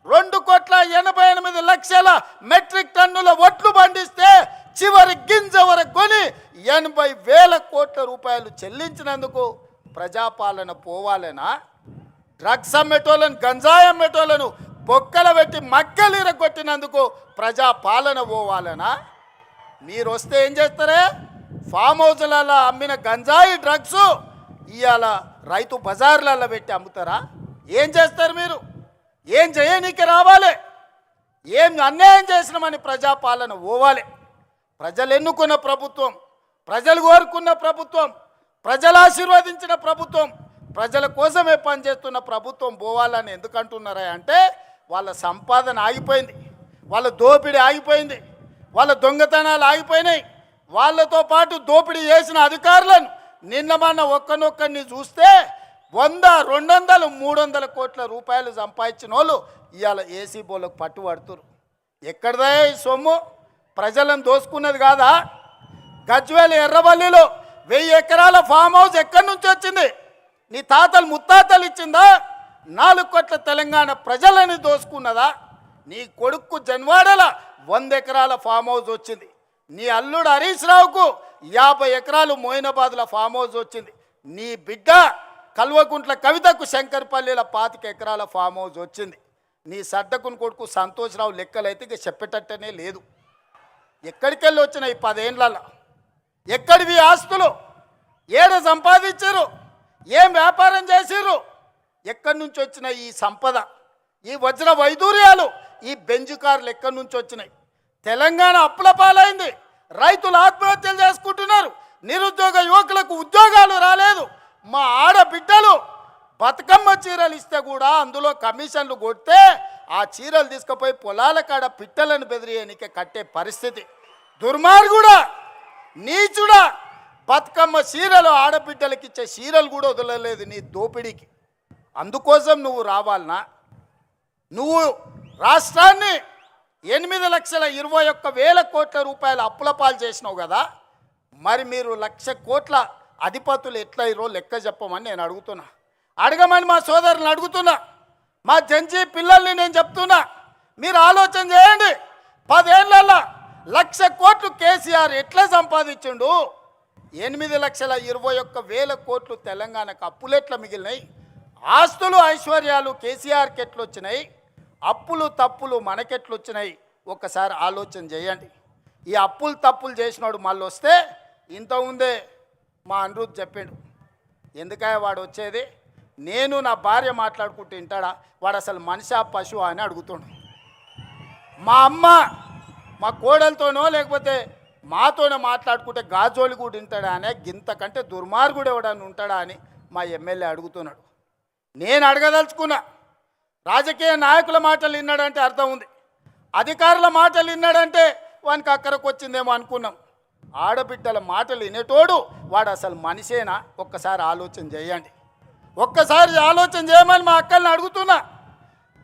2,88,00,000 మెట్రిక్ టన్నుల ఒట్లు పండిస్తే చివరి గింజ వరకు కొని 80,000 కోట్ల రూపాయలు చెల్లించినందుకు ప్రజాపాలన పోవాలనా? డ్రగ్స్ అమ్మేటోళ్ళను, గంజాయి అమ్మేటోళ్ళను బొక్కల పెట్టి మక్కలు ఇరగొట్టినందుకు ప్రజాపాలన పోవాలనా? మీరు వస్తే ఏం చేస్తారే? ఫామ్ హౌస్లలో అమ్మిన గంజాయి డ్రగ్స్ ఇవాళ రైతు బజార్లలో పెట్టి అమ్ముతారా? ఏం చేస్తారు మీరు? ఏం చేయనీకి రావాలి? ఏం అన్యాయం చేసినామని ప్రజాపాలన పోవాలి. ప్రజలు ఎన్నుకున్న ప్రభుత్వం, ప్రజలు కోరుకున్న ప్రభుత్వం, ప్రజలు ఆశీర్వదించిన ప్రభుత్వం, ప్రజల కోసమే పనిచేస్తున్న ప్రభుత్వం పోవాలని ఎందుకంటున్నారా అంటే వాళ్ళ సంపాదన ఆగిపోయింది, వాళ్ళ దోపిడీ ఆగిపోయింది, వాళ్ళ దొంగతనాలు ఆగిపోయినాయి. వాళ్ళతో పాటు దోపిడీ చేసిన అధికారులను నిన్న మొన్న ఒక్కనొక్కరిని చూస్తే 100, 200, 300 కోట్ల రూపాయలు సంపాదించిన వాళ్ళు ఇవాళ ఏసీ బోలకు పట్టుబడుతురు. ఎక్కడదా ఈ సొమ్ము? ప్రజలను దోసుకున్నది కాదా? గజ్వేల్ ఎర్రవల్లిలో 1000 ఎకరాల ఫామ్ హౌస్ ఎక్కడి నుంచి వచ్చింది? నీ తాతలు ముత్తాతలు ఇచ్చిందా? 4 కోట్ల తెలంగాణ ప్రజలని దోసుకున్నదా? నీ కొడుకు జన్వాడల 100 ఎకరాల ఫామ్ హౌస్ వచ్చింది. నీ అల్లుడు హరీష్ రావుకు 50 ఎకరాలు మోయినాబాద్ల ఫామ్ హౌస్ వచ్చింది. నీ బిడ్డ కల్వకుంట్ల కవితకు శంకర్పల్లిల 25 ఎకరాల ఫామ్ హౌస్ వచ్చింది. నీ సడ్డకుని కొడుకు సంతోష్రావు లెక్కలైతే ఇక చెప్పేటట్టనే లేదు. ఎక్కడికి వెళ్ళి వచ్చిన ఈ 10 ఏళ్ళ? ఎక్కడివి ఆస్తులు? ఏడ సంపాదించారు? ఏం వ్యాపారం చేసిర్రు? ఎక్కడి నుంచి వచ్చిన ఈ సంపద, ఈ వజ్ర వైదూర్యాలు, ఈ బెంజు కార్లు ఎక్కడి నుంచి వచ్చినాయి? తెలంగాణ అప్పుల పాలైంది, రైతులు ఆత్మహత్యలు చేసుకుంటున్నారు, నిరుద్యోగ యువకులకు ఉద్యోగాలు రాలేదు. మా ఆడబిడ్డలు బతుకమ్మ చీరలు ఇస్తే కూడా అందులో కమిషన్లు కొడితే ఆ చీరలు తీసుకుపోయి పొలాల కాడ పిట్టలను బెదిరియనికే కట్టే పరిస్థితి. దుర్మార్గుడా, నీచుడా, బతుకమ్మ చీరలు ఆడబిడ్డలకి ఇచ్చే చీరలు కూడా వదలలేదు నీ దోపిడీకి. అందుకోసం నువ్వు రావాలనా? నువ్వు రాష్ట్రాన్ని 8,21,000 కోట్ల రూపాయల అప్పుల పాలు చేసినావు కదా. మరి మీరు 1,00,000 కోట్ల అధిపతులు ఎట్లయిరో లెక్క చెప్పమని నేను అడుగుతున్నా. అడగమని మా సోదరులను అడుగుతున్నా. మా జంజీ పిల్లల్ని నేను చెప్తున్నా. మీరు ఆలోచన చేయండి. 10 ఏళ్లలో 1,00,000 కోట్లు కేసీఆర్ ఎట్లా సంపాదించిండు? 8,21,000 కోట్లు తెలంగాణకు అప్పులు ఎట్లా మిగిలినాయి? ఆస్తులు ఐశ్వర్యాలు కేసీఆర్కి ఎట్లొచ్చినాయి? అప్పులు తప్పులు మనకెట్లొచ్చినాయి? ఒక్కసారి ఆలోచన చేయండి. ఈ అప్పులు తప్పులు చేసినాడు మళ్ళీ వస్తే ఇంత ఉందే మా అనిరుద్ధ్ చెప్పిండు. ఎందుకయ్యా వాడు వచ్చేది? నేను నా భార్య మాట్లాడుకుంటూ వింటాడా? వాడు అసలు మనిషా పశువా అని అడుగుతుండు. మా అమ్మ మా కోడలతోనో లేకపోతే మాతోనే మాట్లాడుకుంటే గాజోలి కూడా వింటాడా అనే గింతకంటే దుర్మార్గుడు ఎవడని ఉంటాడా అని మా ఎమ్మెల్యే అడుగుతున్నాడు. నేను అడగదలుచుకున్నా. రాజకీయ నాయకుల మాటలు విన్నాడంటే అర్థం ఉంది, అధికారుల మాటలు విన్నాడంటే వానికి అక్కడికి వచ్చిందేమో అనుకున్నాం. ఆడబిడ్డల మాటలు వినేటోడు వాడు అసలు మనిషేనా? ఒక్కసారి ఆలోచన చేయండి. ఒక్కసారి ఆలోచన చేయమని మా అక్కల్ని అడుగుతున్నా.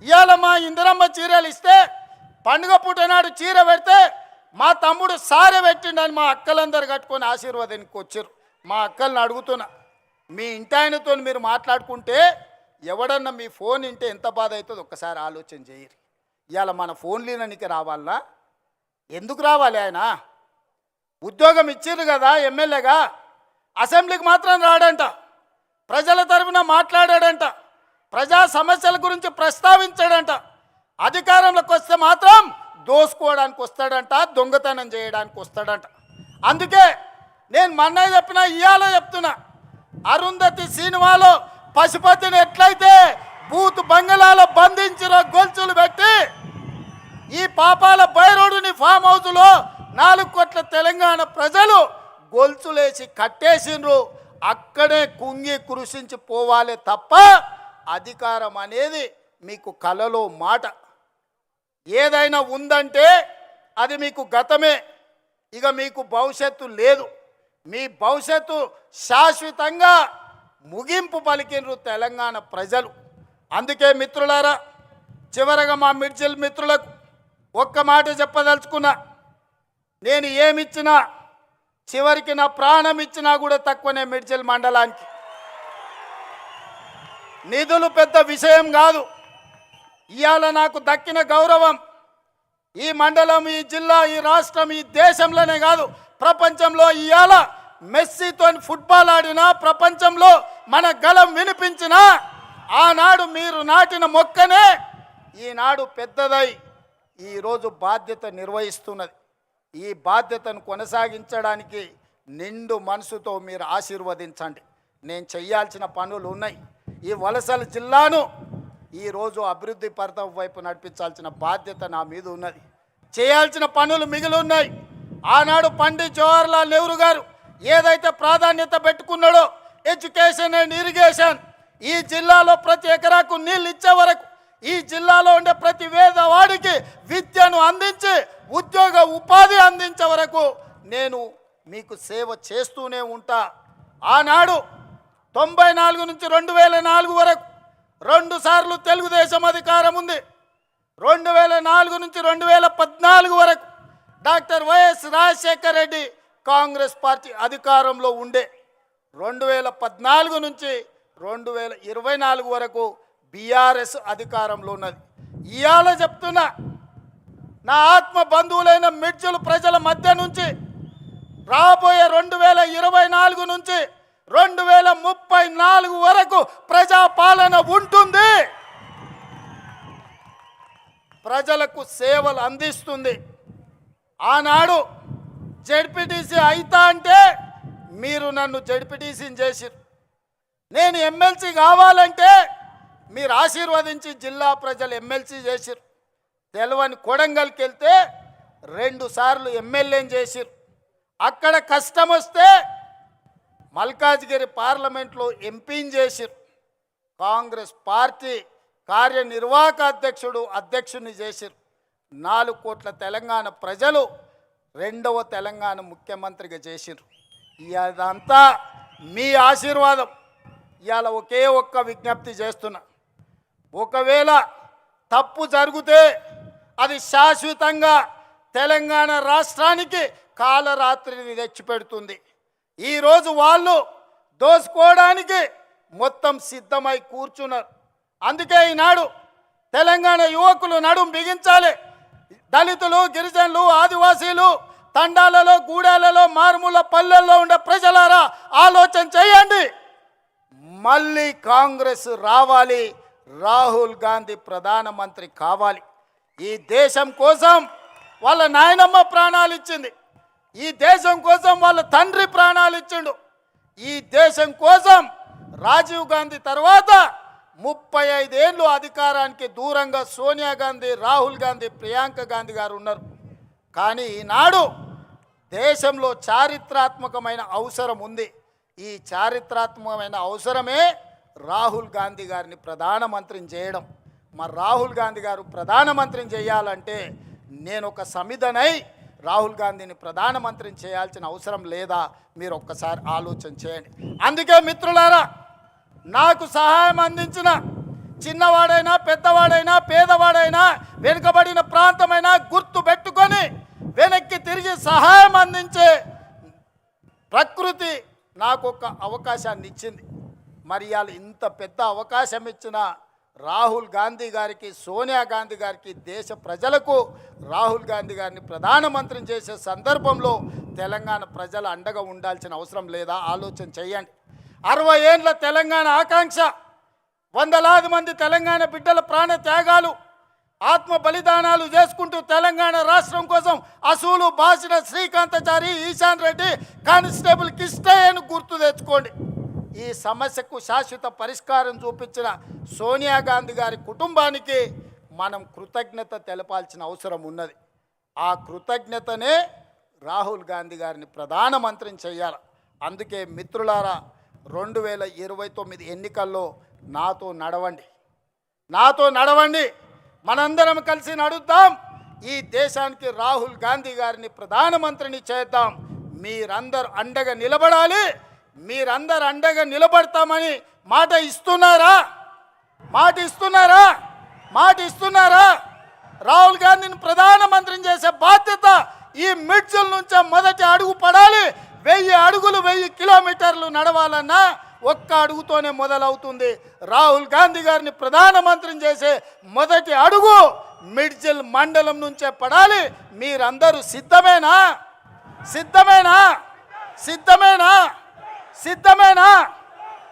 ఇవాళ మా ఇందిరమ్మ చీరలు ఇస్తే పండుగ పూట నాడు చీర పెడితే మా తమ్ముడు సారె పెట్టిండని మా అక్కలందరూ కట్టుకొని ఆశీర్వాదానికి వచ్చారు. మా అక్కల్ని అడుగుతున్నా, మీ ఇంటాయనతో మీరు మాట్లాడుకుంటే ఎవడన్నా మీ ఫోన్ వింటే ఎంత బాధ అవుతుందో ఒక్కసారి ఆలోచన చేయరు. ఇవాళ మన ఫోన్ లేననికి రావాలనా? ఎందుకు రావాలి? ఆయన ఉద్యోగం ఇచ్చిర్రు కదా ఎమ్మెల్యేగా, అసెంబ్లీకి మాత్రం రాడంట, ప్రజల తరఫున మాట్లాడాడంట, ప్రజా సమస్యల గురించి ప్రస్తావించాడంట. అధికారంలోకి వస్తే మాత్రం దోసుకోవడానికి వస్తాడంట, దొంగతనం చేయడానికి వస్తాడంట. అందుకే నేను మొన్న చెప్పినా ఇవాళ చెప్తున్నా, అరుంధతి సినిమాలో పశుపతిని ఎట్లయితే బూత్ బంగళాలో బంధించిన గొలుసులు పెట్టి ఈ పాపాల బైరోడుని ఫామ్ హౌస్లో 4 కోట్ల తెలంగాణ ప్రజలు గొలుసులేసి కట్టేసిండ్రు. అక్కడే కుంగి కృషించి పోవాలి తప్ప అధికారం అనేది మీకు కలలో మాట. ఏదైనా ఉందంటే అది మీకు గతమే, ఇక మీకు భవిష్యత్తు లేదు. మీ భవిష్యత్తు శాశ్వతంగా ముగింపు పలికినరు తెలంగాణ ప్రజలు. అందుకే మిత్రులారా, చివరగా మా మిర్జిల్ మిత్రులకు ఒక్క మాట చెప్పదలుచుకున్నా. నేను ఏమిచ్చినా చివరికి నా ప్రాణం ఇచ్చినా కూడా తక్కువనే మిర్జిల్ మండలానికి. నిధులు పెద్ద విషయం కాదు. ఇవాళ నాకు దక్కిన గౌరవం ఈ మండలం, ఈ జిల్లా, ఈ రాష్ట్రం, ఈ దేశంలోనే కాదు ప్రపంచంలో. ఇవాళ మెస్సీతో ఫుట్బాల్ ఆడినా, ప్రపంచంలో మన గలం వినిపించినా, ఆనాడు మీరు నాటిన మొక్కనే ఈనాడు పెద్దదై ఈరోజు బాధ్యత నిర్వహిస్తున్నది. ఈ బాధ్యతను కొనసాగించడానికి నిండు మనసుతో మీరు ఆశీర్వదించండి. నేను చేయాల్సిన పనులు ఉన్నాయి. ఈ వలసల జిల్లాను ఈరోజు అభివృద్ధి పథం వైపు నడిపించాల్సిన బాధ్యత నా మీద ఉన్నది. చేయాల్సిన పనులు మిగిలి ఉన్నాయి. ఆనాడు పండిత్ జవహర్లాల్ నెహ్రూ గారు ఏదైతే ప్రాధాన్యత పెట్టుకున్నాడో ఎడ్యుకేషన్ అండ్ ఇరిగేషన్, ఈ జిల్లాలో ప్రతి ఎకరాకు నీళ్ళు ఇచ్చే వరకు, ఈ జిల్లాలో ఉండే ప్రతి పేదవాడికి విద్యను అందించి ఉద్యోగ ఉపాధి అందించే వరకు నేను మీకు సేవ చేస్తూనే ఉంటా. ఆనాడు 94 నుంచి 2004 వరకు 2 సార్లు తెలుగుదేశం అధికారం ఉంది. 2004 నుంచి 2014 వరకు doctor YS Rajasekhar Reddy Congress party అధికారంలో ఉండే. 2014 నుంచి 2024 వరకు బీఆర్ఎస్ అధికారంలో ఉన్నది. ఇవాళ చెప్తున్నా, నా ఆత్మ బంధువులైన మిర్జుల ప్రజల మధ్య నుంచి రాబోయే 2024 నుంచి 2034 వరకు ప్రజాపాలన ఉంటుంది. ప్రజలకు సేవలు అందిస్తుంది. ఆనాడు జెడ్పీటీసీ అయితా అంటే మీరు నన్ను జెడ్పీటీసీని చేసిరు. నేను ఎమ్మెల్సీ కావాలంటే మీరు ఆశీర్వదించి జిల్లా ప్రజలు ఎమ్మెల్సీ చేసిరు. తెలవని కొడంగల్కి వెళ్తే 2 సార్లు ఎమ్మెల్యేని చేసిరు. అక్కడ కష్టం వస్తే మల్కాజ్గిరి పార్లమెంట్లో ఎంపీని చేసిరు. కాంగ్రెస్ పార్టీ కార్యనిర్వాహక అధ్యక్షుడిని చేసిరు. 4 కోట్ల తెలంగాణ ప్రజలు 2వ తెలంగాణ ముఖ్యమంత్రిగా చేసిరు. ఇదంతా మీ ఆశీర్వాదం. ఇవాళ ఒకే ఒక్క విజ్ఞప్తి చేస్తున్నా, ఒకవేళ తప్పు జరిగితే అది శాశ్వతంగా తెలంగాణ రాష్ట్రానికి కాలరాత్రిని తెచ్చిపెడుతుంది. ఈరోజు వాళ్ళు దోసుకోవడానికి మొత్తం సిద్ధమై కూర్చున్నారు. అందుకే ఈనాడు తెలంగాణ యువకులు నడుం బిగించాలి. దళితులు, గిరిజనులు, ఆదివాసీలు, తండాలలో, గూడాలలో, మారుమూల పల్లెల్లో ఉండే ప్రజలారా ఆలోచన చేయండి. మళ్ళీ కాంగ్రెస్ రావాలి, రాహుల్ గాంధీ ప్రధానమంత్రి కావాలి. ఈ దేశం కోసం వాళ్ళ నాయనమ్మ ప్రాణాలు ఇచ్చింది, ఈ దేశం కోసం వాళ్ళ తండ్రి ప్రాణాలు ఇచ్చిండు. ఈ దేశం కోసం రాజీవ్ గాంధీ తర్వాత 35 ఏళ్ళు అధికారానికి దూరంగా సోనియా గాంధీ, రాహుల్ గాంధీ, ప్రియాంక గాంధీ గారు ఉన్నారు. కానీ ఈనాడు దేశంలో చారిత్రాత్మకమైన అవసరం ఉంది. ఈ చారిత్రాత్మకమైన అవసరమే రాహుల్ గాంధీ గారిని ప్రధానమంత్రిని చేయడం. మరి రాహుల్ గాంధీ గారు ప్రధానమంత్రిని చేయాలంటే నేను ఒక సమిధనై రాహుల్ గాంధీని ప్రధానమంత్రిని చేయాల్సిన అవసరం లేదా? మీరు ఒక్కసారి ఆలోచన చేయండి. అందుకే మిత్రులారా, నాకు సహాయం అందించిన చిన్నవాడైనా, పెద్దవాడైనా, పేదవాడైనా, వెనుకబడిన ప్రాంతమైనా గుర్తు పెట్టుకొని వెనక్కి తిరిగి సహాయం అందించే ప్రకృతి నాకు ఒక అవకాశాన్ని ఇచ్చింది. మరి ఇవాళ ఇంత పెద్ద అవకాశం ఇచ్చిన రాహుల్ గాంధీ గారికి, సోనియా గాంధీ గారికి, దేశ ప్రజలకు రాహుల్ గాంధీ గారిని ప్రధానమంత్రిని చేసే సందర్భంలో తెలంగాణ ప్రజల అండగా ఉండాల్సిన అవసరం లేదా? ఆలోచన చేయండి. 60 ఏళ్ళ తెలంగాణ ఆకాంక్ష, వందలాది మంది తెలంగాణ బిడ్డల ప్రాణ త్యాగాలు, ఆత్మ బలిదానాలు చేసుకుంటూ తెలంగాణ రాష్ట్రం కోసం అసూలు బాసిన శ్రీకాంతాచారి, ఈశాన్ రెడ్డి, కానిస్టేబుల్ కిష్టయ్యను గుర్తు తెచ్చుకోండి. ఈ సమస్యకు శాశ్వత పరిష్కారం చూపించిన సోనియా గాంధీ గారి కుటుంబానికి మనం కృతజ్ఞత తెలపాల్సిన అవసరం ఉన్నది. ఆ కృతజ్ఞతనే రాహుల్ గాంధీ గారిని ప్రధానమంత్రిని చేయాలి. అందుకే మిత్రులారా, 2029 ఎన్నికల్లో నాతో నడవండి, మనందరం కలిసి నడుద్దాం. ఈ దేశానికి రాహుల్ గాంధీ గారిని ప్రధానమంత్రిని చేద్దాం. మీరందరూ అండగా నిలబడాలి. మీరందరూ అండగా నిలబడతామని మాట ఇస్తున్నారా? రాహుల్ గాంధీని ప్రధానమంత్రిని చేసే బాధ్యత ఈ మిడ్జిల్ నుంచే మొదటి అడుగు పడాలి. 1000 అడుగులు 1000 కిలోమీటర్లు నడవాలన్నా ఒక్క అడుగుతోనే మొదలవుతుంది. రాహుల్ గాంధీ గారిని ప్రధానమంత్రిని చేసే మొదటి అడుగు మిడ్జిల్ మండలం నుంచే పడాలి. మీరందరూ సిద్ధమేనా?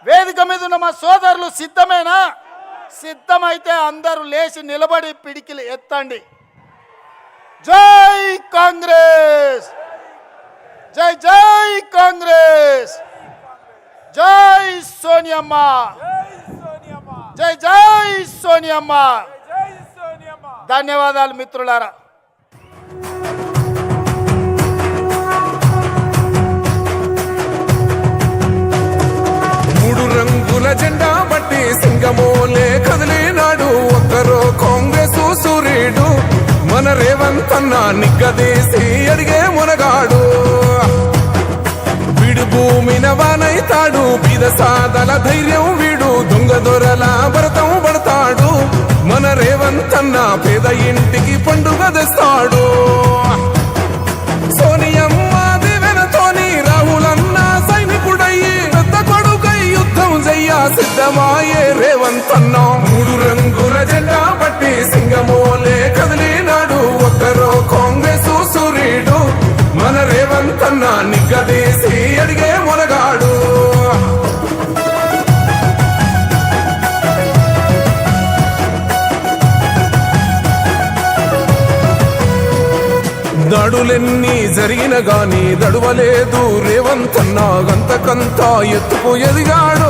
వేదిక మీద ఉన్న మా సోదరులు సిద్ధమైతే అందరూ లేచి నిలబడి పిడికిలు ఎత్తండి. జై కాంగ్రెస్, జై కాంగ్రెస్, జై సోనియమ్మ, జై సోనియమ్మ. ధన్యవాదాలు మిత్రులారా. జెండా బట్టి సింగమోలే కదిలినాడు ఒక్కరో కాంగ్రెస్ సూర్యుడు, మన రేవంత్ అన్న నిగ్గదీసి అడిగే మునగాడు. వీడు భూమిన వానైతాడు, బీద సాదల ధైర్యం వీడు, దొంగ దొరల భరతం పడతాడు. మన రేవంత్ అన్న పేద ఇంటికి పండుగ తెస్తాడు. సోనియమ్మ దివెనతోని రాహులన్న సైనికుడయ్యి పెద్ద కొడుకై యుద్ధం చెయ్య సిద్ధమాయే రేవంత్ అన్న. 3 రంగుల జెండా బట్టి సింగమోలే కదిలినాడు ఒక్కరో కాంగ్రెస్ సూర్యుడు, మన రేవంత్ అన్న నిగ్గదీసి అడిగే మునగాడు. దాడులెన్ని జరిగిన గాని దడువలేదు రేవంత్ అన్న, గంతకంతా ఎత్తుకు ఎదిగాడు.